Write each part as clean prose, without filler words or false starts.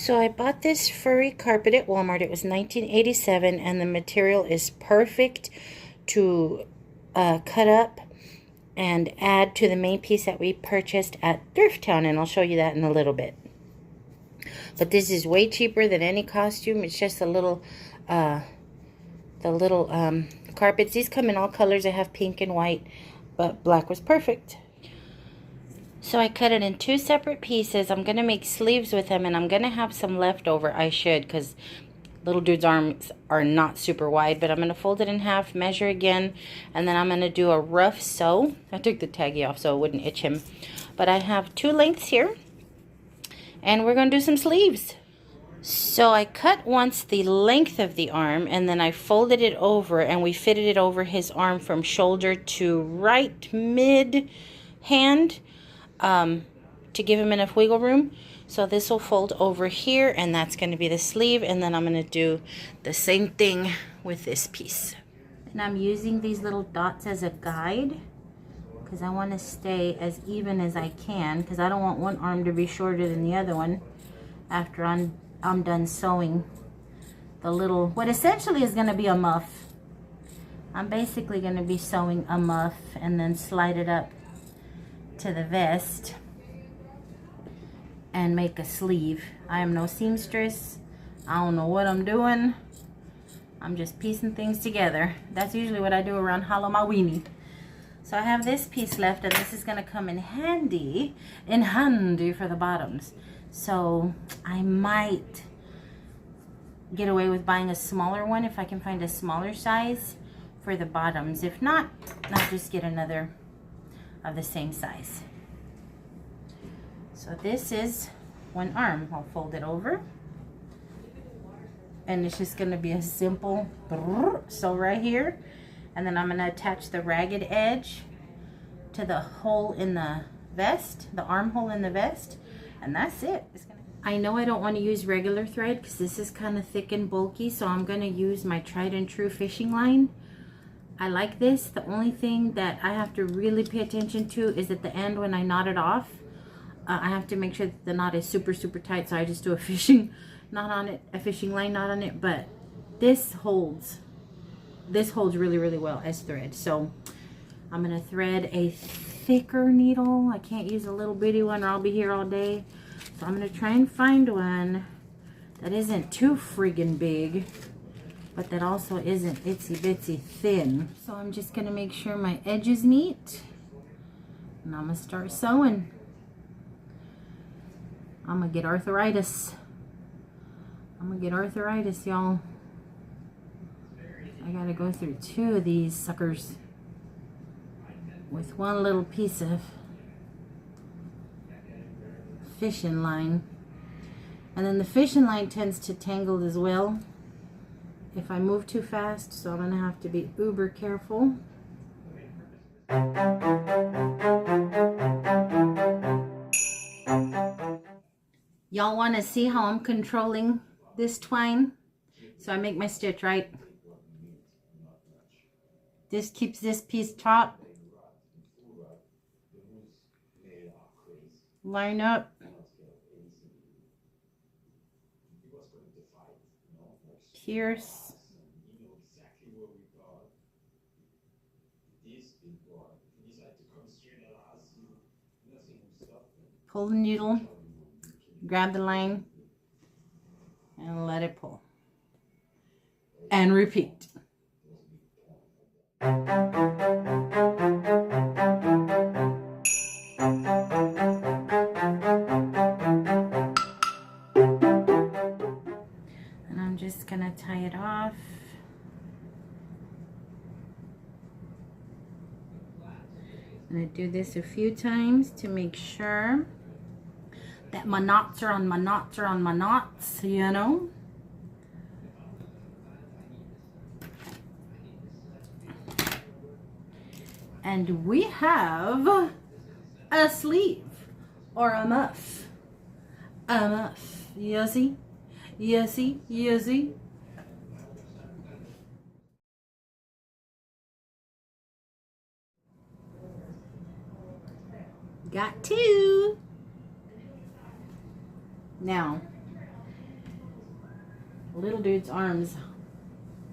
So I bought this furry carpet at Walmart. It was $19.87, and the material is perfect to cut up and add to the main piece that we purchased at Thrift Town, and I'll show you that in a little bit. But this is way cheaper than any costume. It's just a little, carpets. These come in all colors. I have pink and white, but black was perfect. So I cut it in 2 separate pieces. I'm going to make sleeves with them, and I'm going to have some left over. I should, because little dude's arms are not super wide. But I'm going to fold it in half, measure again, and then I'm going to do a rough sew. I took the taggy off so it wouldn't itch him. But I have 2 lengths here, and we're going to do some sleeves. So I cut once the length of the arm, and then I folded it over, and we fitted it over his arm from shoulder to right mid hand. To give him enough wiggle room. So this will fold over here, and that's going to be the sleeve, and then I'm going to do the same thing with this piece. And I'm using these little dots as a guide because I want to stay as even as I can, because I don't want one arm to be shorter than the other one after I'm done sewing the little, what essentially is going to be a muff. I'm basically going to be sewing a muff and then slide it up to the vest and make a sleeve. I am no seamstress. I don't know what I'm doing. I'm just piecing things together. That's usually what I do around Halloween. So I have this piece left, and this is going to come in handy for the bottoms. So I might get away with buying a smaller one if I can find a smaller size for the bottoms. If not, I'll just get another of the same size. So this is one arm. I'll fold it over, and it's just going to be a simple sew right here, and then I'm going to attach the ragged edge to the hole in the vest, the armhole in the vest, and that's it. I know I don't want to use regular thread because this is kind of thick and bulky, so I'm going to use my tried and true fishing line. I like this. The only thing that I have to really pay attention to is at the end when I knot it off. I have to make sure that the knot is super tight, so I just do a fishing knot on it, a fishing line knot on it. But this holds really well as thread. So I'm gonna thread a thicker needle. I can't use a little bitty one or I'll be here all day. So I'm gonna try and find one that isn't too friggin' big, but that also isn't itsy bitsy thin. So I'm just gonna make sure my edges meet, and I'm gonna start sewing. I'm gonna get arthritis. Y'all. I gotta go through 2 of these suckers with one little piece of fishing line. And then the fishing line tends to tangle as well if I move too fast, so I'm gonna have to be uber careful. Y'all want to see how I'm controlling this twine? So I make my stitch right. This keeps this piece taut. Line up. Pierce. Pull the needle. Grab the line. And let it pull. And repeat. And I'm just gonna tie it off. I'm gonna do this a few times to make sure that my knots are on my knots are on my knots, you know. And we have a sleeve or a muff. A muff. Yuzzy. Yuzzy. Yuzzy. Got 2. Now, Little dude's arms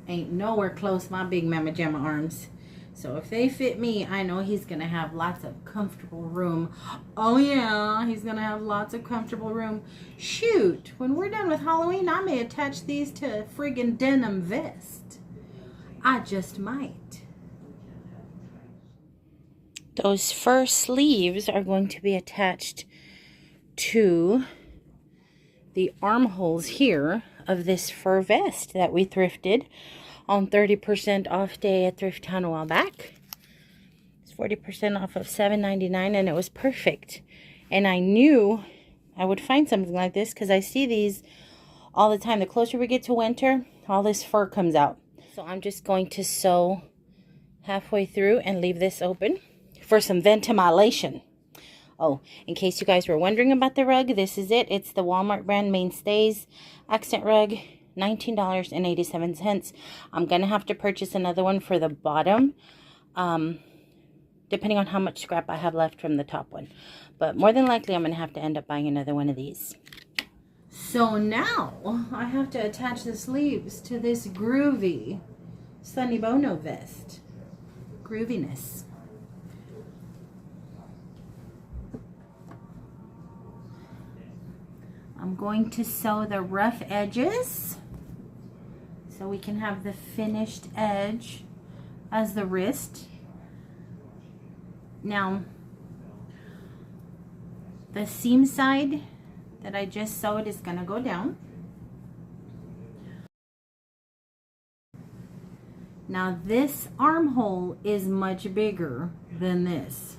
ain't nowhere close my big mama jamma arms. So if they fit me, I know he's gonna have lots of comfortable room. Oh yeah, he's gonna have lots of comfortable room. Shoot, when we're done with Halloween, I may attach these to a friggin' denim vest. I just might. Those fur sleeves are going to be attached to the armholes here of this fur vest that we thrifted on 30% off day at Thrift Town a while back. It's 40% off of $7.99, and it was perfect. And I knew I would find something like this because I see these all the time. The closer we get to winter, all this fur comes out. So I'm just going to sew halfway through and leave this open for some ventilation. Oh, in case you guys were wondering about the rug, this is it. It's the Walmart brand Mainstays accent rug, $19.87. I'm going to have to purchase another one for the bottom, depending on how much scrap I have left from the top one. But more than likely, I'm going to have to end up buying another one of these. So now, I have to attach the sleeves to this groovy Sunny Bono vest. Grooviness. I'm going to sew the rough edges so we can have the finished edge as the wrist. Now, the seam side that I just sewed is going to go down. Now this armhole is much bigger than this.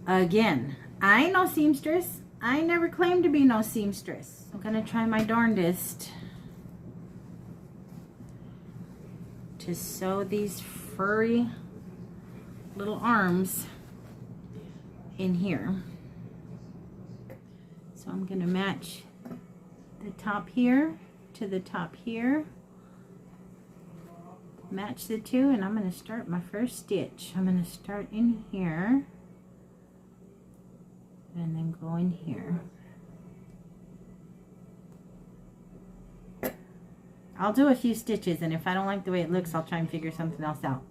Again, I ain't no seamstress. I never claimed to be no seamstress. I'm gonna try my darndest to sew these furry little arms in here. So I'm gonna match the top here to the top here. Match the two, and I'm gonna start my first stitch. I'm gonna start in here and then go in here. I'll do a few stitches, and if I don't like the way it looks, I'll try and figure something else out.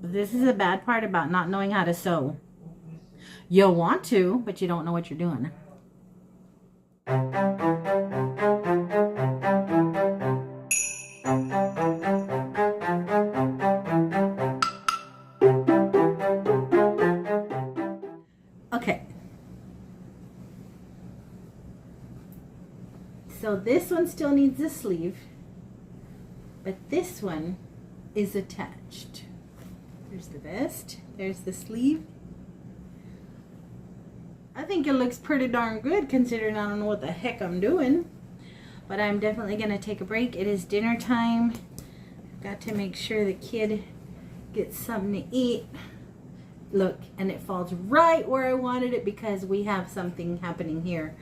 But this is the bad part about not knowing how to sew. You'll want to, but you don't know what you're doing. Okay. So this one still needs a sleeve, but this one is attached. There's the vest, there's the sleeve. I think it looks pretty darn good considering I don't know what the heck I'm doing. But I'm definitely going to take a break. It is dinner time. I've got to make sure the kid gets something to eat. Look, and it falls right where I wanted it because we have something happening here.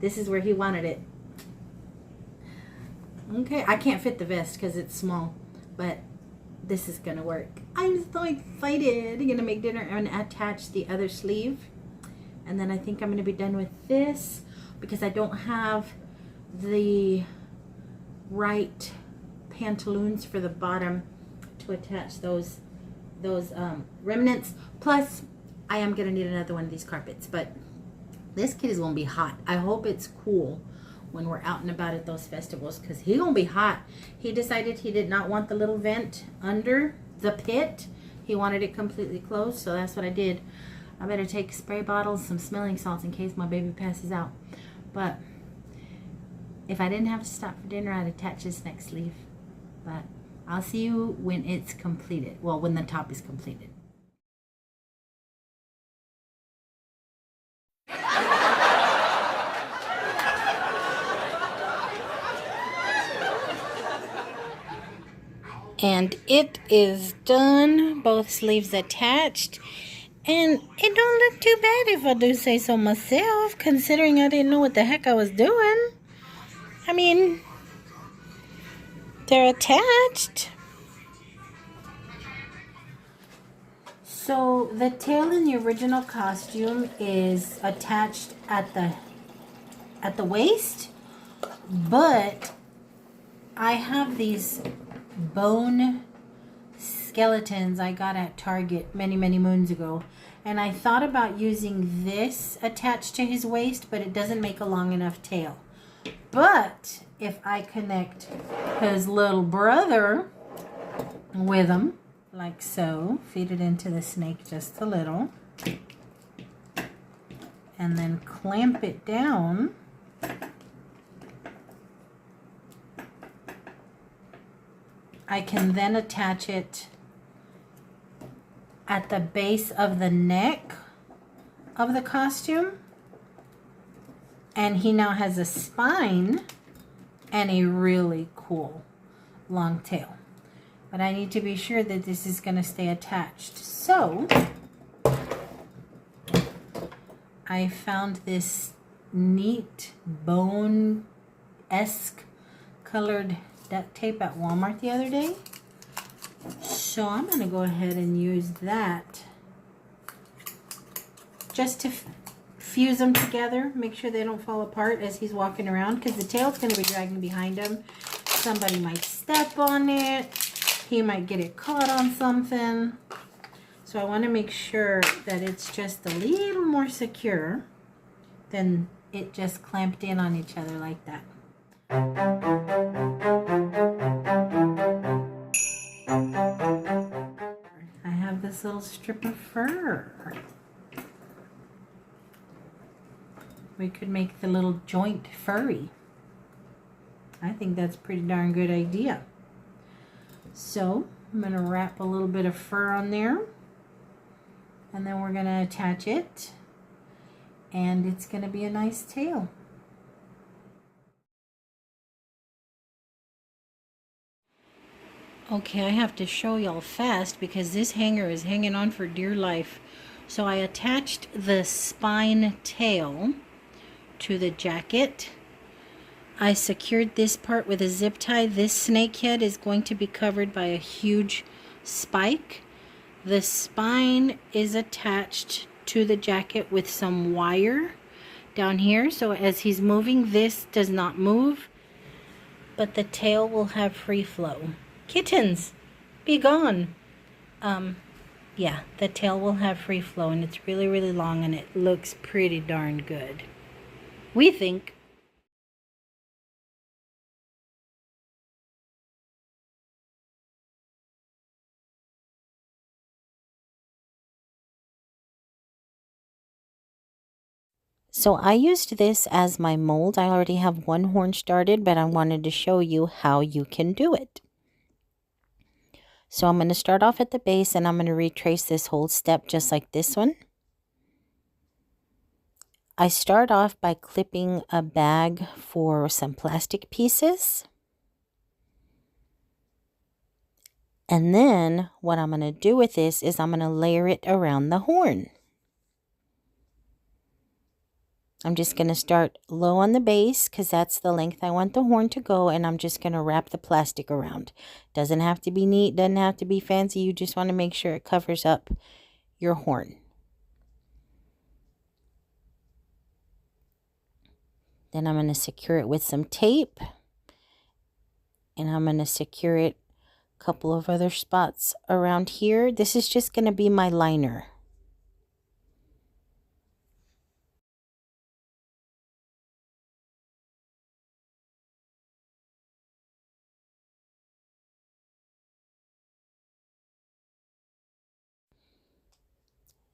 This is where he wanted it. Okay, I can't fit the vest because it's small, but this is going to work. I'm so excited. I'm going to make dinner and attach the other sleeve. And then I think I'm going to be done with this because I don't have the right pantaloons for the bottom to attach those remnants. Plus, I am going to need another one of these carpets. But this kid is going to be hot. I hope it's cool when we're out and about at those festivals because he's going to be hot. He decided he did not want the little vent under the pit. He wanted it completely closed, so that's what I did. I better take spray bottles, some smelling salts in case my baby passes out. But if I didn't have to stop for dinner, I'd attach this next sleeve. But I'll see you when it's completed. Well, when the top is completed. And it is done. Both sleeves attached. And it don't look too bad if I do say so myself, considering I didn't know what the heck I was doing. I mean, they're attached. So the tail in the original costume is attached at the waist, but I have these bone skeletons I got at Target many moons ago, and I thought about using this attached to his waist, but it doesn't make a long enough tail. But if I connect his little brother with him, like so, feed it into the snake just a little, and then clamp it down, I can then attach it at the base of the neck of the costume, and he now has a spine and a really cool long tail. But I need to be sure that this is going to stay attached. So I found this neat bone-esque colored duct tape at Walmart the other day. So I'm going to go ahead and use that just to fuse them together, make sure they don't fall apart as he's walking around, because the tail's going to be dragging behind him. Somebody might step on it. He might get it caught on something. So I want to make sure that it's just a little more secure than it just clamped in on each other like that. I have this little strip of fur. We could make the little joint furry. I think that's a pretty darn good idea. So I'm going to wrap a little bit of fur on there, and then we're going to attach it, and it's going to be a nice tail. Okay, I have to show y'all fast because this hanger is hanging on for dear life. So I attached the spine tail to the jacket. I secured this part with a zip tie. This snake head is going to be covered by a huge spike. The spine is attached to the jacket with some wire down here, so as he's moving, this does not move, but the tail will have free flow. Kittens, be gone. Yeah, the tail will have free flow, and it's really long, and it looks pretty darn good, we think. So I used this as my mold. I already have one horn started, but I wanted to show you how you can do it. So I'm going to start off at the base, and I'm going to retrace this whole step just like this one. I start off by clipping a bag for some plastic pieces. And then what I'm going to do with this is I'm going to layer it around the horn. I'm just going to start low on the base because that's the length I want the horn to go, and I'm just going to wrap the plastic around. Doesn't have to be neat, doesn't have to be fancy. You just want to make sure it covers up your horn. Then I'm going to secure it with some tape, and I'm going to secure it a couple of other spots around here. This is just going to be my liner.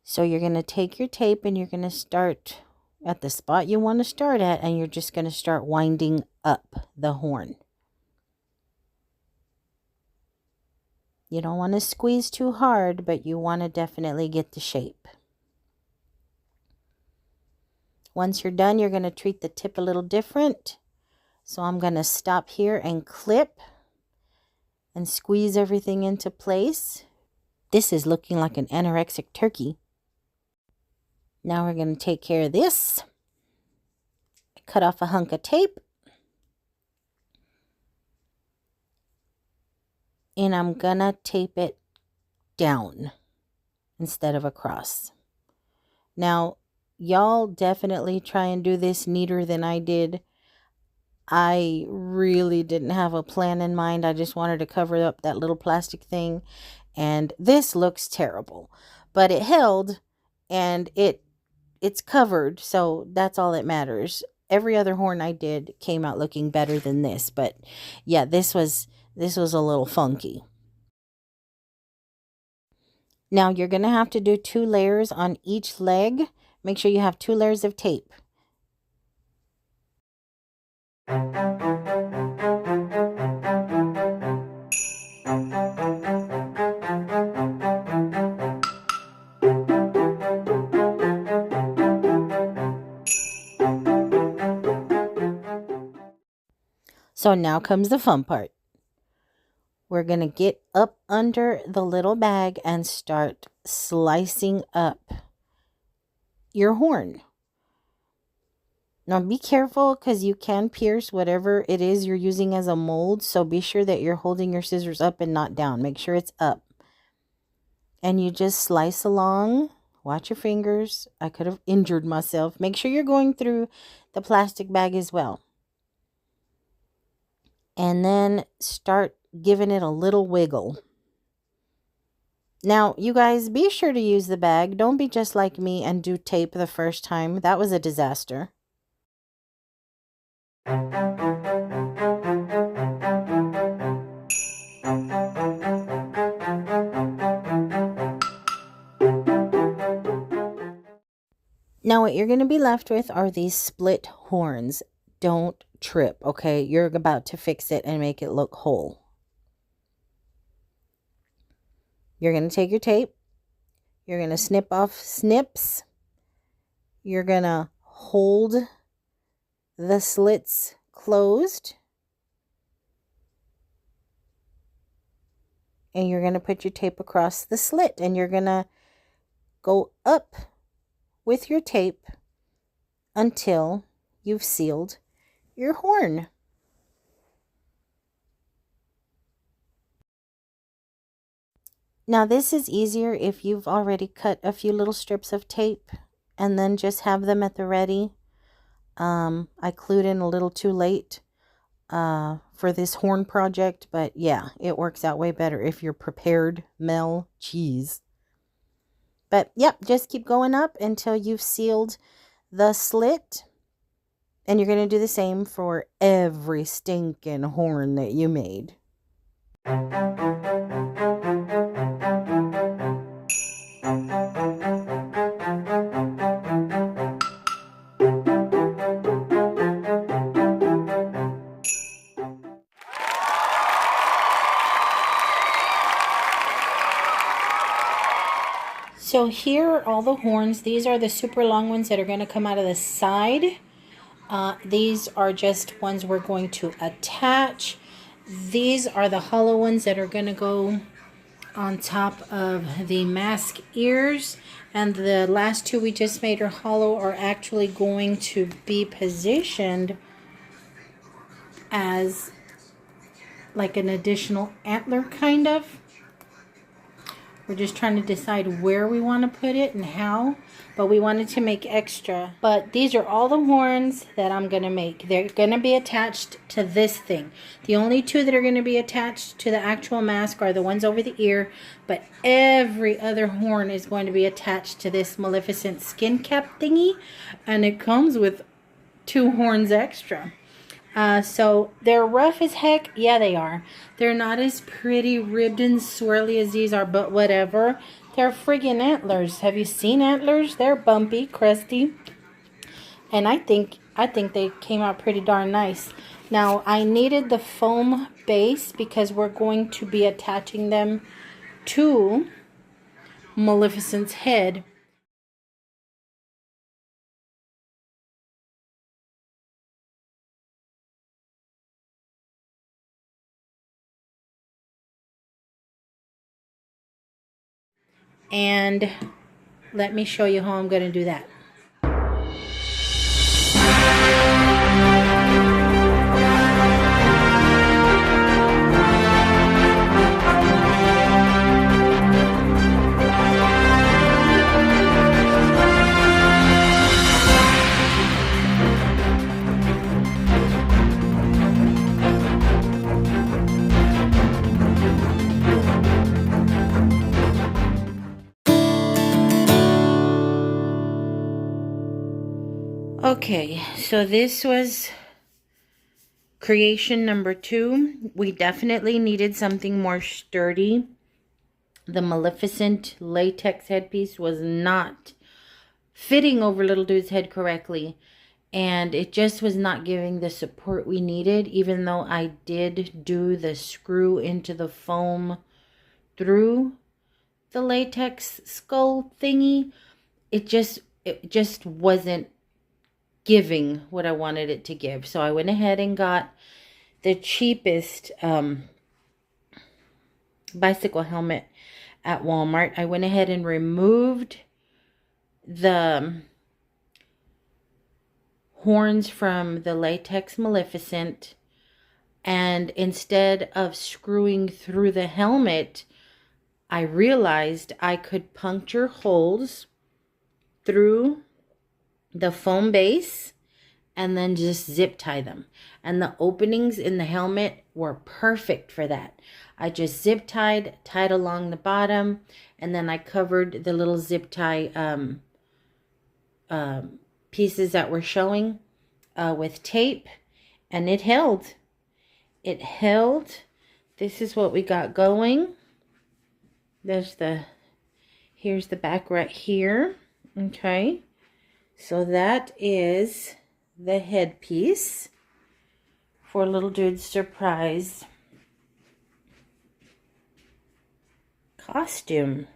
So you're going to take your tape and you're going to start at the spot you want to start at, and you're just going to start winding up the horn. You don't want to squeeze too hard, but you want to definitely get the shape. Once you're done, you're going to treat the tip a little different. So I'm going to stop here and clip and squeeze everything into place. This is looking like an anorexic turkey. Now we're going to take care of this. Cut off a hunk of tape. And I'm going to tape it down instead of across. Now, y'all definitely try and do this neater than I did. I really didn't have a plan in mind. I just wanted to cover up that little plastic thing. And this looks terrible. But it held, and it's covered, so that's all that matters. Every other horn I did came out looking better than this. But yeah, this was a little funky. Now you're going to have to do 2 layers on each leg. Make sure you have 2 layers of tape. So now comes the fun part. We're going to get up under the little bag and start slicing up your horn. Now be careful, because you can pierce whatever it is you're using as a mold. So be sure that you're holding your scissors up and not down. Make sure it's up. And you just slice along. Watch your fingers. I could have injured myself. Make sure you're going through the plastic bag as well. And then start giving it a little wiggle. Now, you guys, be sure to use the bag. Don't be just like me and do tape the first time. That was a disaster. Now, what you're going to be left with are these split horns. Don't trip, okay? You're about to fix it and make it look whole. You're going to take your tape. You're going to snip off snips. You're going to hold the slits closed. And you're going to put your tape across the slit. And you're going to go up with your tape until you've sealed your horn. Now this is easier if you've already cut a few little strips of tape and then just have them at the ready. I clued in a little too late for this horn project, but yeah, it works out way better if you're prepared. Mel, cheese. But yep, just keep going up until you've sealed the slit. And you're going to do the same for every stinking horn that you made. So here are all the horns. These are the super long ones that are going to come out of the side. These are just ones we're going to attach. These are the hollow ones that are going to go on top of the mask ears. And the last 2 we just made are hollow, are actually going to be positioned as like an additional antler kind of. We're just trying to decide where we want to put it and how, but we wanted to make extra. But these are all the horns that I'm going to make. They're going to be attached to this thing. The only 2 that are going to be attached to the actual mask are the ones over the ear, but every other horn is going to be attached to this Maleficent skin cap thingy, and it comes with 2 horns extra. So they're rough as heck. Yeah, they are. They're not as pretty, ribbed, and swirly as these are, but whatever. They're friggin' antlers. Have you seen antlers? They're bumpy, crusty. And I think they came out pretty darn nice. Now, I needed the foam base because we're going to be attaching them to Maleficent's head. And let me show you how I'm going to do that. Okay, so this was creation number 2. We definitely needed something more sturdy. The Maleficent latex headpiece was not fitting over little dude's head correctly. And it just was not giving the support we needed, even though I did do the screw into the foam through the latex skull thingy. It just wasn't giving what I wanted it to give. So I went ahead and got the cheapest bicycle helmet at Walmart. I went ahead and removed the horns from the latex Maleficent, and instead of screwing through the helmet, I realized I could puncture holes through the foam base and then just zip tie them. And the openings in the helmet were perfect for that. I just zip tied along the bottom, and then I covered the little zip tie pieces that were showing with tape, and it held. It held. This is what we got going. Here's the back right here. Okay. So that is the headpiece for little dude's surprise costume.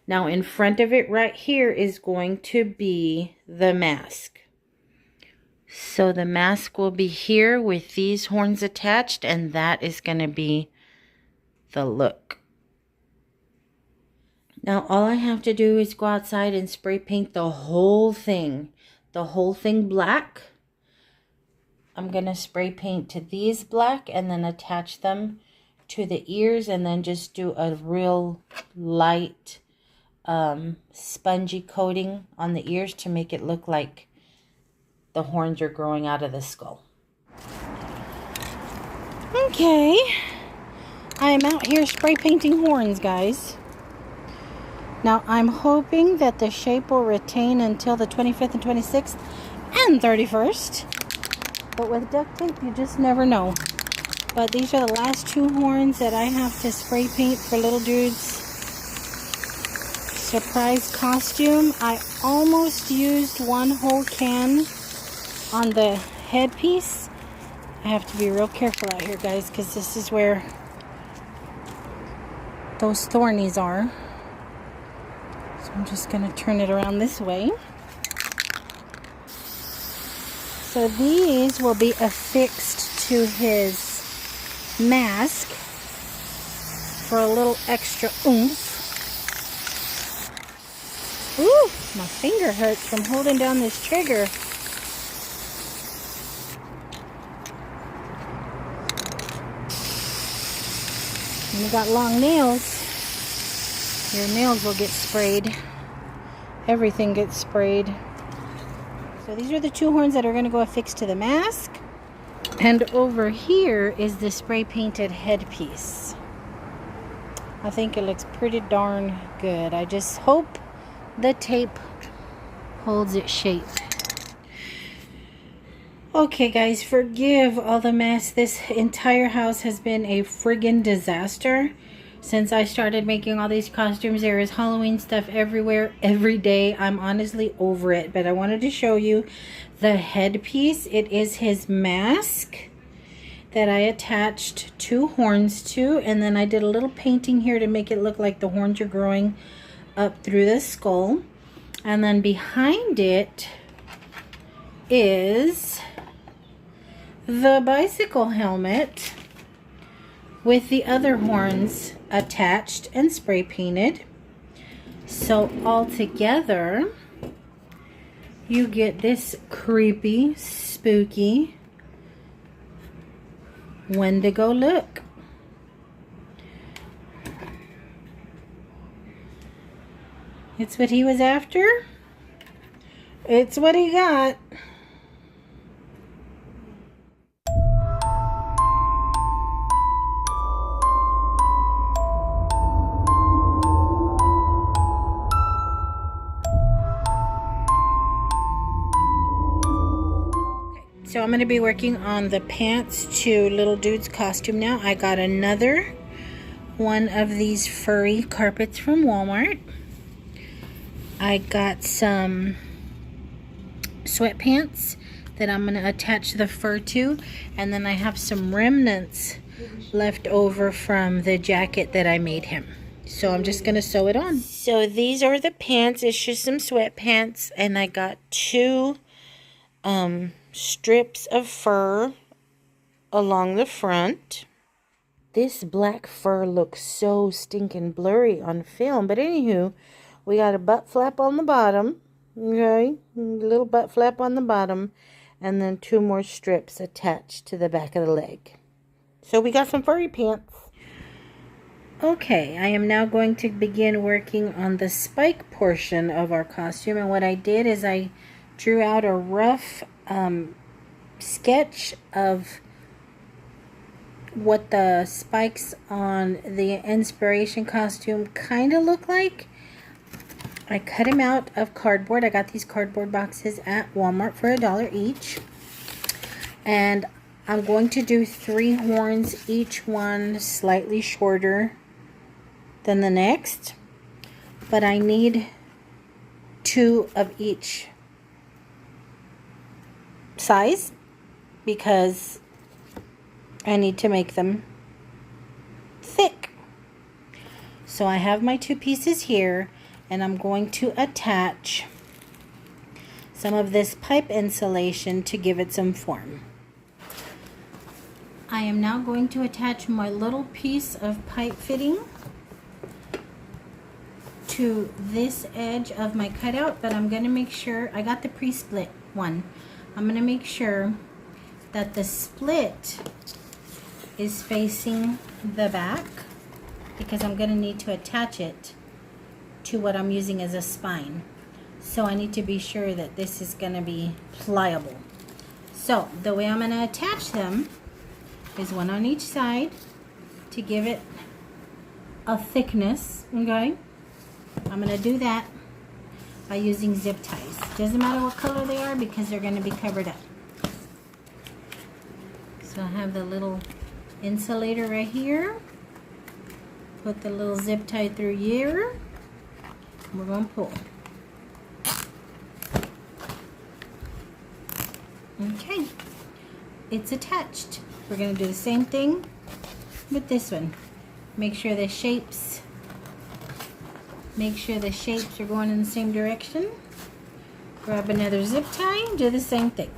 Now in front of it right here is going to be the mask. So the mask will be here with these horns attached, and that is going to be the look. Now all I have to do is go outside and spray paint the whole thing black. I'm going to spray paint to these black and then attach them to the ears, and then just do a real light spongy coating on the ears to make it look like the horns are growing out of the skull. Okay, I am out here spray painting horns, guys. Now, I'm hoping that the shape will retain until the 25th and 26th and 31st. But with duct tape, you just never know. But these are the last 2 horns that I have to spray paint for little dude's surprise costume. I almost used 1 whole can on the headpiece. I have to be real careful out here, guys, because this is where those thornies are. So I'm just going to turn it around this way. So these will be affixed to his mask for a little extra oomph. Ooh, my finger hurts from holding down this trigger. When you got long nails, your nails will get sprayed. Everything gets sprayed. So these are the 2 horns that are going to go affixed to the mask. And over here is the spray painted headpiece. I think it looks pretty darn good. I just hope the tape holds its shape. Okay guys, forgive all the mess. This entire house has been a friggin' disaster. Since I started making all these costumes, there is Halloween stuff everywhere, every day. I'm honestly over it, but I wanted to show you the headpiece. It is his mask that I attached 2 horns to, and then I did a little painting here to make it look like the horns are growing up through the skull. And then behind it is the bicycle helmet with the other horns attached and spray painted. So all together you get this creepy, spooky Wendigo look. It's what he was after. It's what he got. So I'm going to be working on the pants to Little Dude's costume now. I got another one of these furry carpets from Walmart. I got some sweatpants that I'm going to attach the fur to, and then I have some remnants left over from the jacket that I made him. So I'm just going to sew it on. So these are the pants. It's just some sweatpants, and I got two strips of fur along the front. This black fur looks so stinking blurry on film, but anywho, we got a butt flap on the bottom, okay, a little butt flap on the bottom, and then two more strips attached to the back of the leg. So we got some furry pants. Okay, I am now going to begin working on the spike portion of our costume, and what I did is I drew out a rough sketch of what the spikes on the inspiration costume kind of look like. I cut them out of cardboard. I got these cardboard boxes at Walmart for $1 each. And I'm going to do 3 horns, each one slightly shorter than the next. But I need 2 of each size because I need to make them thick. So I have my 2 pieces here, and I'm going to attach some of this pipe insulation to give it some form. I am now going to attach my little piece of pipe fitting to this edge of my cutout, but I'm going to make sure, I got the pre-split one. I'm going to make sure that the split is facing the back because I'm going to need to attach it to what I'm using as a spine. So I need to be sure that this is going to be pliable. So the way I'm going to attach them is one on each side to give it a thickness, okay? I'm going to do that by using zip ties. Doesn't matter what color they are because they're going to be covered up. So I have the little insulator right here. Put the little zip tie through here. We're going to pull. Okay, it's attached. We're going to do the same thing with this one. Make sure the shapes are going in the same direction. Grab another zip tie and do the same thing.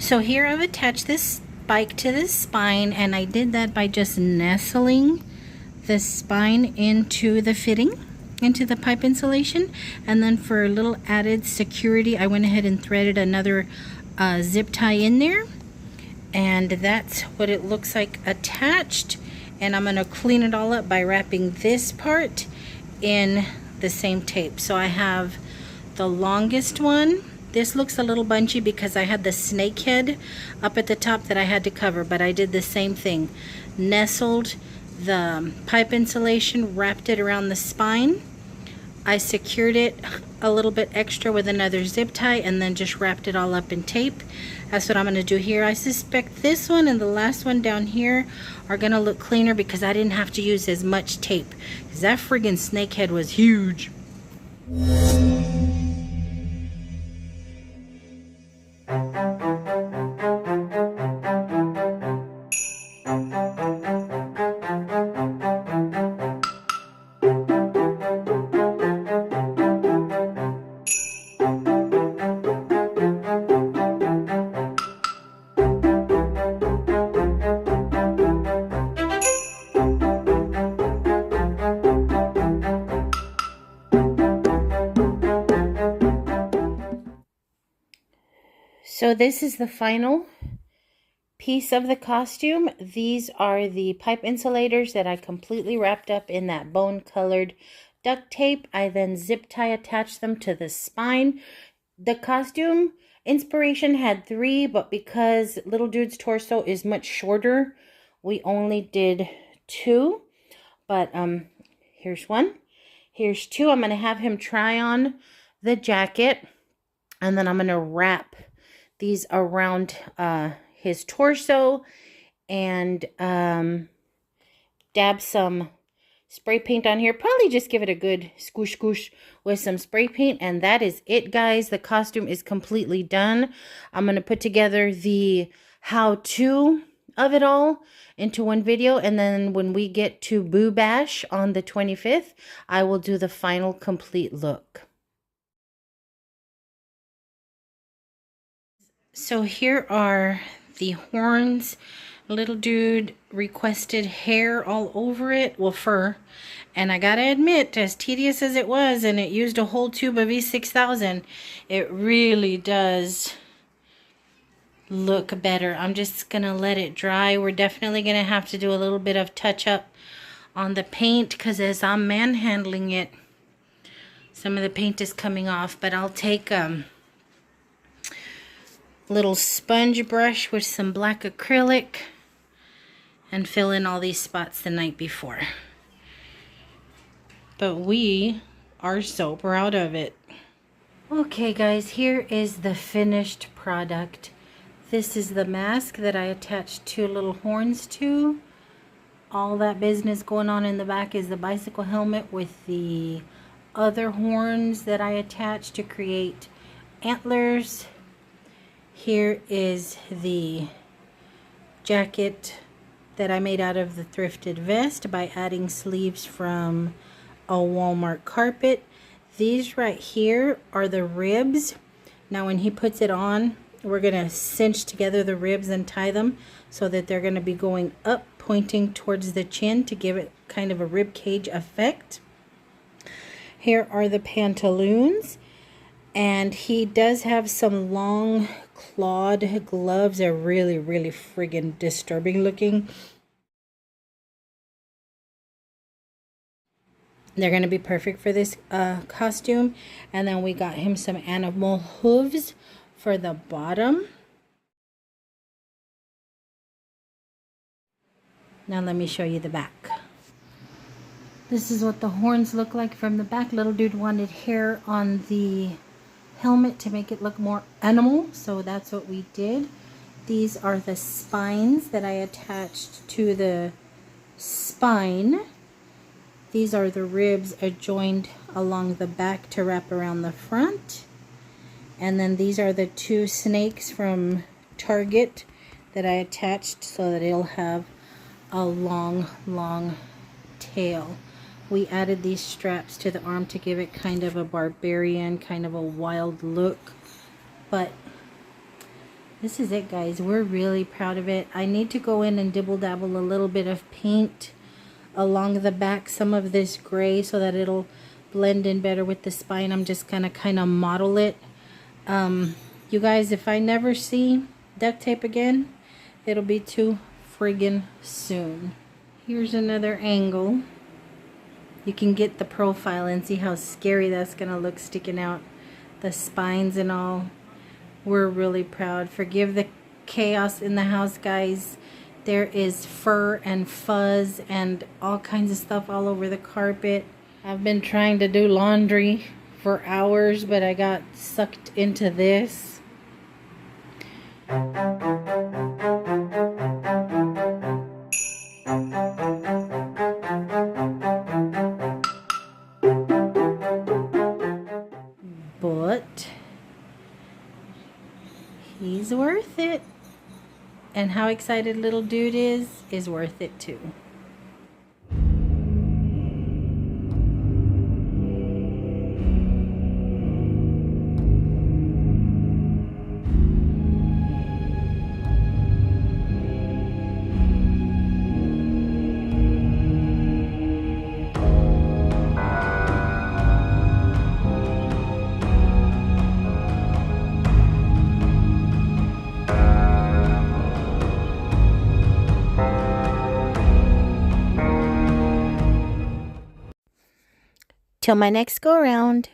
So here I've attached this spike to the spine, and I did that by just nestling the spine into the fitting, into the pipe insulation. And then for a little added security, I went ahead and threaded another zip tie in there. And that's what it looks like attached. And I'm going to clean it all up by wrapping this part in the same tape. So I have the longest one. This looks a little bunchy because I had the snake head up at the top that I had to cover, but I did the same thing. Nestled the pipe insulation, wrapped it around the spine. I secured it a little bit extra with another zip tie and then just wrapped it all up in tape. That's what I'm going to do here. I suspect this one and the last one down here are going to look cleaner because I didn't have to use as much tape. Because that friggin' snake head was huge. So this is the final piece of the costume. These are the pipe insulators that I completely wrapped up in that bone colored duct tape. I then zip tie attached them to the spine. The costume inspiration had 3, but because little dude's torso is much shorter, we only did 2. But here's 1, here's 2. I'm going to have him try on the jacket, and then I'm going to wrap these around his torso and dab some spray paint on here. Probably just give it a good squish squish with some spray paint, and that is it, guys. The costume is completely done. I'm going to put together the how-to of it all into one video, and then when we get to Boo Bash on the 25th, I will do the final complete look. So here are the horns. Little dude requested hair all over it, well, fur, and I gotta admit, as tedious as it was, and it used a whole tube of E6000, it really does look better. I'm just gonna let it dry. We're definitely gonna have to do a little bit of touch up on the paint, because as I'm manhandling it, some of the paint is coming off. But I'll take little sponge brush with some black acrylic and fill in all these spots the night before. But we are so proud of it. Okay guys, here is the finished product. This is the mask that I attached 2 little horns to. All that business going on in the back is the bicycle helmet with the other horns that I attached to create antlers. Here is the jacket that I made out of the thrifted vest by adding sleeves from a Walmart carpet. These right here are the ribs. Now when he puts it on, we're going to cinch together the ribs and tie them so that they're going to be going up, pointing towards the chin to give it kind of a rib cage effect. Here are the pantaloons, and he does have some long clawed gloves. They're really friggin' disturbing looking. They're going to be perfect for this costume. And then we got him some animal hooves for the bottom. Now let me show you the back. This is what the horns look like from the back. Little dude wanted hair on the helmet to make it look more animal, so that's what we did. These are the spines that I attached to the spine. These are the ribs adjoined along the back to wrap around the front. And then these are the 2 snakes from Target that I attached so that it'll have a long tail. We added these straps to the arm to give it kind of a barbarian, kind of a wild look. But this is it, guys. We're really proud of it. I need to go in and dibble dabble a little bit of paint along the back, some of this gray, so that it'll blend in better with the spine. I'm just gonna kind of model it. You guys, if I never see duct tape again, it'll be too friggin' soon. Here's another angle. You can get the profile and see how scary that's gonna look sticking out, the spines and all. We're really proud. Forgive the chaos in the house, guys. There is fur and fuzz and all kinds of stuff all over the carpet. I've been trying to do laundry for hours, but I got sucked into this. But he's worth it. And how excited little dude is worth it too. Till my next go around.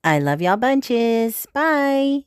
I love y'all bunches. Bye.